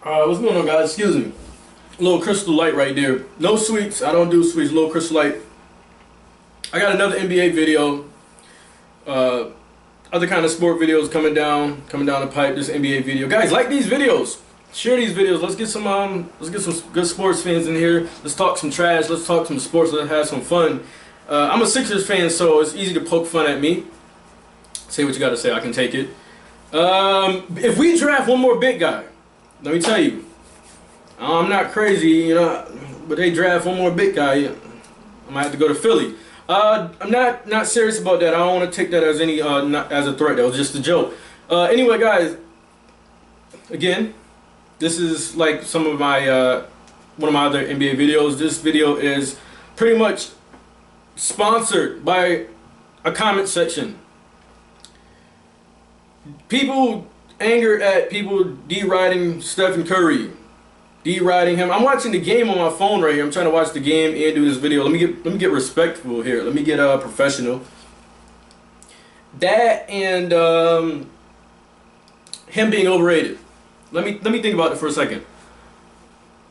What's going on, guys? Excuse me. A little Crystal Light right there. No sweets. I don't do sweets. A little Crystal Light. I got another NBA video. Other kind of sport videos coming down the pipe. This NBA video, guys. Like these videos. Share these videos. Let's get some good sports fans in here. Let's talk some trash. Let's talk some sports. Let's have some fun. I'm a Sixers fan, so it's easy to poke fun at me. Say what you got to say. I can take it. If we draft one more big guy, let me tell you, I'm not crazy, you know, but they draft one more big guy, I might have to go to Philly. I'm not serious about that. I don't want to take that as any not as a threat. That was just a joke. Anyway, guys, again, this is like some of my one of my other NBA videos. This video is pretty much sponsored by a comment section. People anger at people deriding Stephen Curry, deriding him. I'm watching the game on my phone right here. I'm trying to watch the game and do this video. Let me get respectful here. Let me get professional. That and him being overrated. Let me think about it for a second.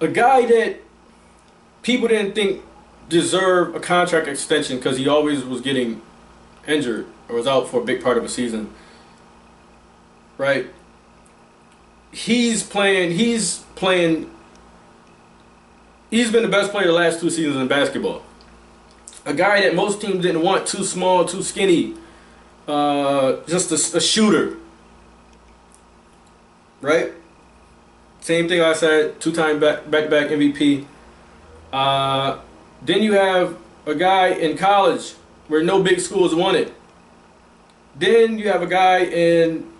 A guy that people didn't think deserved a contract extension because he always was getting injured or was out for a big part of a season. Right? He's been the best player the last 2 seasons in basketball. A guy that most teams didn't want, too small, too skinny, just a shooter. Right? Same thing I said, 2-time back-to-back MVP. Then you have a guy in college where no big schools wanted. Then you have a guy in,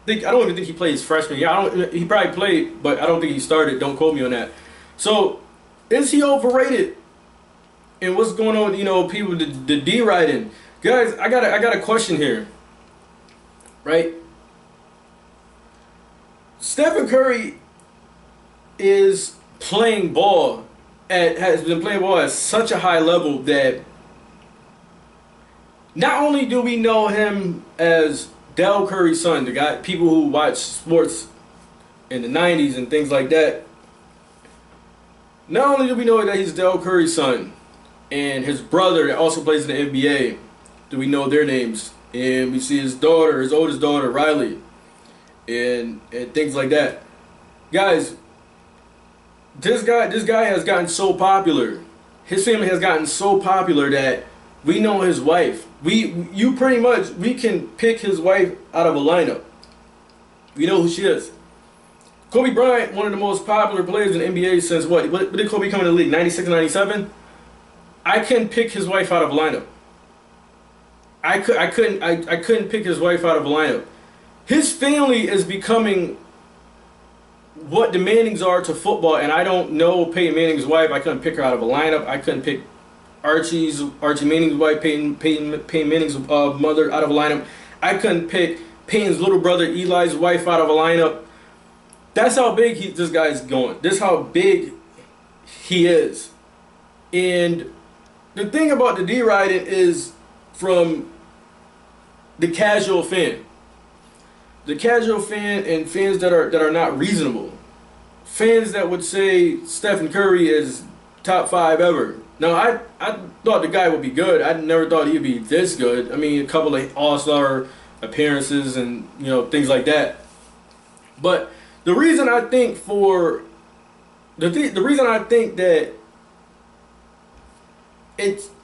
I don't even think he played his freshman year. He probably played, but I don't think he started. Don't quote me on that. So, is he overrated? And what's going on? You know, people the deriding. Guys, I got a question here. Right? Stephen Curry is playing ball has been playing ball at such a high level that not only do we know him as Del Curry's son, the guy, people who watch sports in the 90s and things like that, not only do we know that he's Del Curry's son and his brother that also plays in the NBA, do we know their names, and we see his daughter, his oldest daughter, Riley, and things like that. Guys, this guy has gotten so popular. His family has gotten so popular that we know his wife. We can pick his wife out of a lineup. We know who she is. Kobe Bryant, one of the most popular players in the NBA since what did Kobe come in the league? 96, 97? I can pick his wife out of a lineup. I couldn't pick his wife out of a lineup. His family is becoming what the Mannings are to football, and I don't know Peyton Manning's wife. I couldn't pick her out of a lineup. I couldn't pick Archie Manning's wife, Peyton Manning's mother out of a lineup. I couldn't pick Peyton's little brother Eli's wife out of a lineup. That's how big this guy's going. This is how big he is. And the thing about the deriding is from the casual fan. The casual fan and fans that are not reasonable. Fans that would say Stephen Curry is top 5 ever. Now, I thought the guy would be good. I never thought he'd be this good. I mean, a couple of all-star appearances and, you know, things like that. But the reason I think that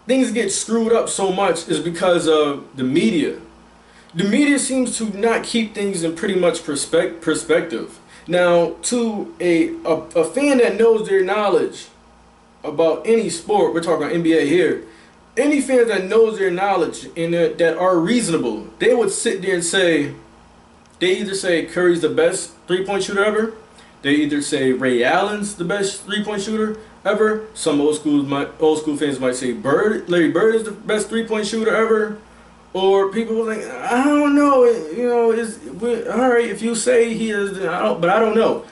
things get screwed up so much is because of the media. The media seems to not keep things in pretty much perspective. Now, to a fan that knows their knowledge about any sport, we're talking about NBA here, any fans that knows their knowledge and that are reasonable, they would sit there and say, they either say Curry's the best three-point shooter ever, they either say Ray Allen's the best three-point shooter ever, some old school fans might say Larry Bird is the best three-point shooter ever, or people will think, I don't know, you know, all right, if you say he is, but I don't know.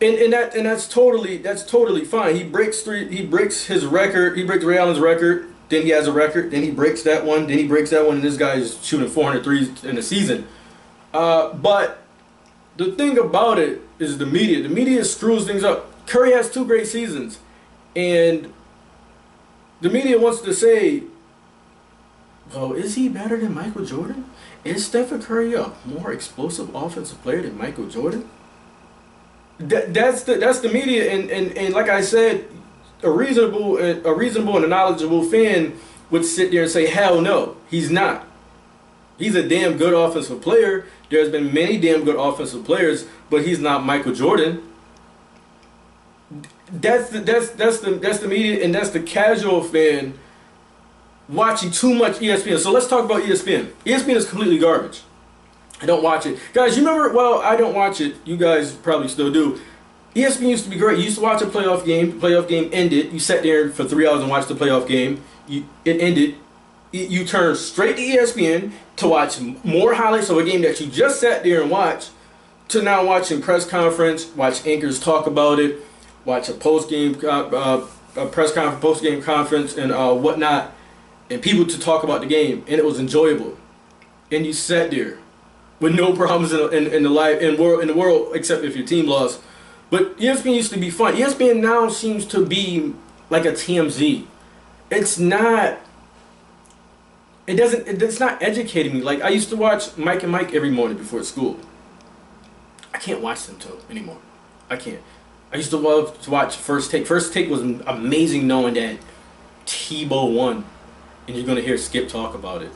And that's totally fine. He breaks his record. He breaks Ray Allen's record. Then he has a record. Then he breaks that one. Then he breaks that one. And this guy is shooting 400 threes in a season. But the thing about it is the media. The media screws things up. Curry has 2 great seasons, and the media wants to say, well, is he better than Michael Jordan? Is Stephen Curry a more explosive offensive player than Michael Jordan? That's the media, and like I said, a reasonable and a knowledgeable fan would sit there and say, hell no, he's not. He's a damn good offensive player. There's been many damn good offensive players, but he's not Michael Jordan. That's the media, and that's the casual fan watching too much ESPN. So let's talk about ESPN. ESPN is completely garbage. I don't watch it. Guys, you remember, well, I don't watch it. You guys probably still do. ESPN used to be great. You used to watch a playoff game. The playoff game ended. You sat there for 3 hours and watched the playoff game. It ended. You turned straight to ESPN to watch more highlights of a game that you just sat there and watched, to now watching press conference, watch anchors talk about it, watch a post-game press conference, post-game conference, and whatnot, and people to talk about the game, and it was enjoyable. And you sat there with no problems in the world, except if your team lost. But ESPN used to be fun. ESPN now seems to be like a TMZ. It's not. It's not educating me. Like, I used to watch Mike and Mike every morning before school. I can't watch them anymore. I can't. I used to love to watch First Take. First Take was amazing, knowing that Tebow won, and you're gonna hear Skip talk about it.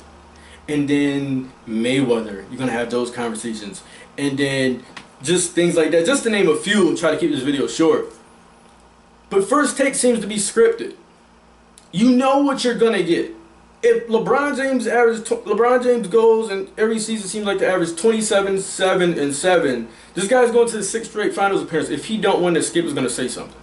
And then Mayweather, you're gonna have those conversations, and then just things like that. Just to name a few. Try to keep this video short. But First Take seems to be scripted. You know what you're gonna get. If LeBron James goes, and every season seems like to average 27, 7, and 7. This guy's going to the 6th straight finals appearance. If he don't win, then Skip is going to say something.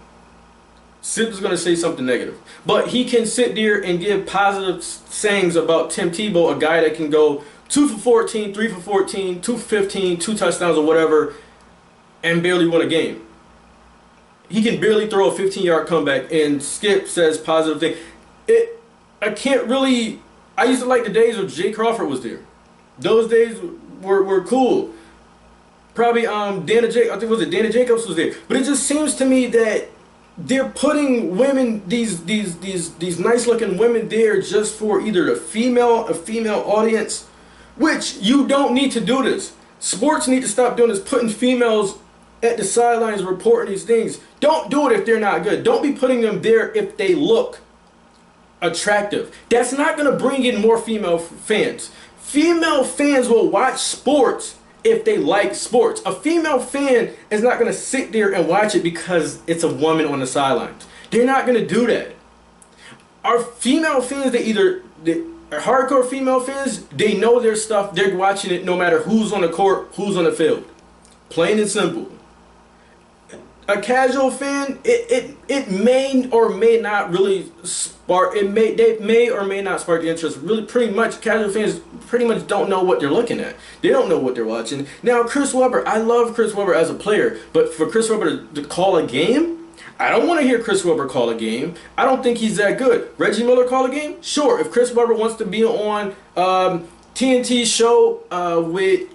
Skip is going to say something negative. But he can sit there and give positive sayings about Tim Tebow, a guy that can go 2 for 14, 3 for 14, 2 for 15, 2 touchdowns or whatever, and barely win a game. He can barely throw a 15-yard comeback, and Skip says positive things. I can't really. I used to like the days when Jay Crawford was there. Those days were cool. Probably I think Dana Jacobs was there. But it just seems to me that they're putting women, these nice looking women there just for either a female audience, which you don't need to do this. Sports need to stop doing this, putting females at the sidelines reporting these things. Don't do it if they're not good. Don't be putting them there if they look attractive. That's not going to bring in more female fans. Female fans will watch sports if they like sports. A female fan is not going to sit there and watch it because it's a woman on the sidelines. They're not going to do that. Our female fans, are hardcore female fans, they know their stuff. They're watching it no matter who's on the court, who's on the field. Plain and simple. A casual fan, it may or may not really spark. They may or may not spark the interest. Really, pretty much, casual fans pretty much don't know what they're looking at. They don't know what they're watching. Now, Chris Webber, I love Chris Webber as a player, but for Chris Webber to call a game, I don't want to hear Chris Webber call a game. I don't think he's that good. Reggie Miller call a game? Sure. If Chris Webber wants to be on TNT show with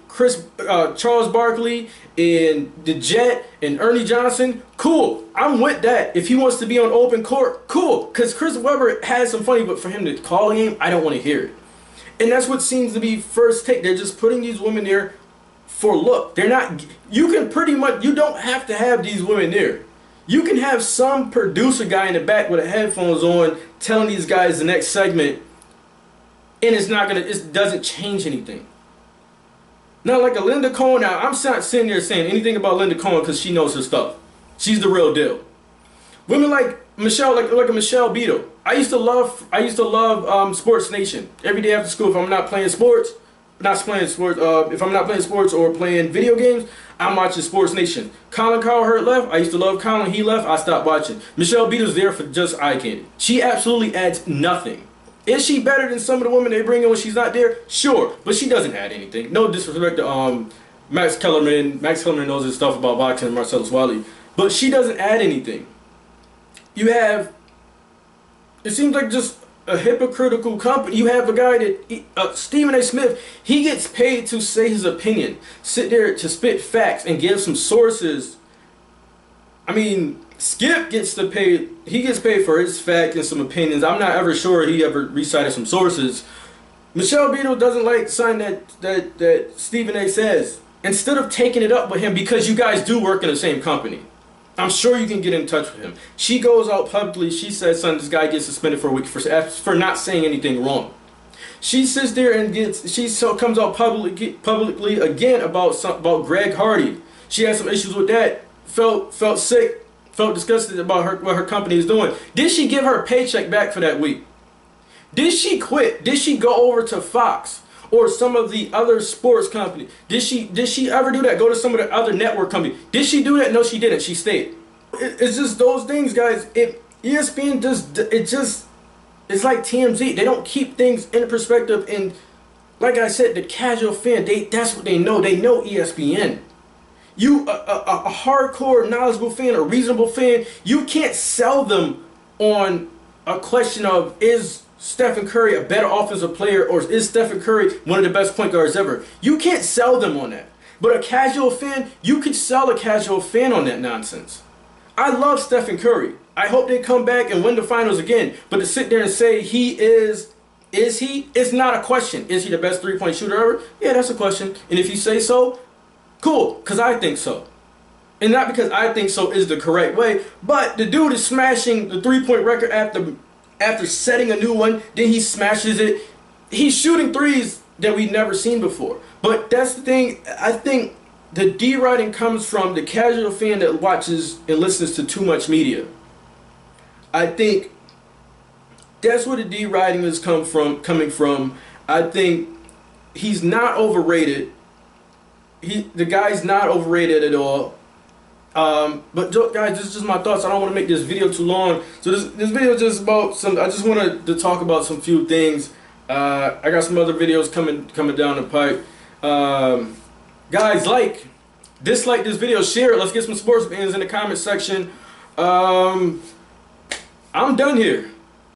Charles Barkley and the Jet and Ernie Johnson, cool. I'm with that. If he wants to be on open court, cool. Because Chris Webber has some funny, but for him to call a game, I don't want to hear it. And that's what seems to be First Take. They're just putting these women there for look. They're not. You can pretty much. You don't have to have these women there. You can have some producer guy in the back with the headphones on telling these guys the next segment, and it's not gonna. It doesn't change anything. Now, like a Linda Cohen, now I'm not sitting there saying anything about Linda Cohen because she knows her stuff. She's the real deal. Women like Michelle, like a Michelle Beadle. I used to love Sports Nation. Every day after school, if I'm not playing sports, if I'm not playing sports or playing video games, I'm watching Sports Nation. Colin Cowherd left. I used to love Colin. He left. I stopped watching. Michelle Beadle's there for just eye candy. She absolutely adds nothing. Is she better than some of the women they bring in when she's not there? Sure, but she doesn't add anything. No disrespect to Max Kellerman. Max Kellerman knows his stuff about boxing and Marcellus Wiley, but she doesn't add anything. You have, it seems like just a hypocritical company. You have a guy that, Stephen A. Smith, he gets paid to say his opinion, sit there to spit facts and give some sources I mean, Skip gets to pay. He gets paid for his fact and some opinions. I'm not ever sure he ever recited some sources. Michelle Beadle doesn't like something that Stephen A says. Instead of taking it up with him, because you guys do work in the same company, I'm sure you can get in touch with him. She goes out publicly. She says, "Son, this guy gets suspended for a week for not saying anything wrong." She sits there and comes out publicly again about Greg Hardy. She had some issues with that. Felt sick. Felt disgusted about what her company is doing. Did she give her paycheck back for that week? Did she quit? Did she go over to Fox or some of the other sports company? Did she ever do that? Go to some of the other network company? Did she do that? No, she didn't. She stayed. It's just those things, guys. ESPN it's like TMZ. They don't keep things in perspective. And like I said, the casual fan, that's what they know. They know ESPN. You, a hardcore, knowledgeable fan, a reasonable fan, you can't sell them on a question of, is Stephen Curry a better offensive player, or is Stephen Curry one of the best point guards ever? You can't sell them on that. But a casual fan, you could sell a casual fan on that nonsense. I love Stephen Curry. I hope they come back and win the finals again. But to sit there and say he is he? It's not a question. Is he the best three-point shooter ever? Yeah, that's a question. And if you say so, cool, because I think so. And not because I think so is the correct way, but the dude is smashing the three-point record after setting a new one, then he smashes it. He's shooting threes that we've never seen before. But that's the thing, I think the deriding comes from the casual fan that watches and listens to too much media. I think that's where the deriding is coming from. I think he's not overrated. The guy's not overrated at all. But guys, this is just my thoughts. I don't want to make this video too long. So this video is just about I just wanted to talk about some few things. I got some other videos coming down the pipe. Guys, dislike this video, share it. Let's get some sports fans in the comment section. I'm done here.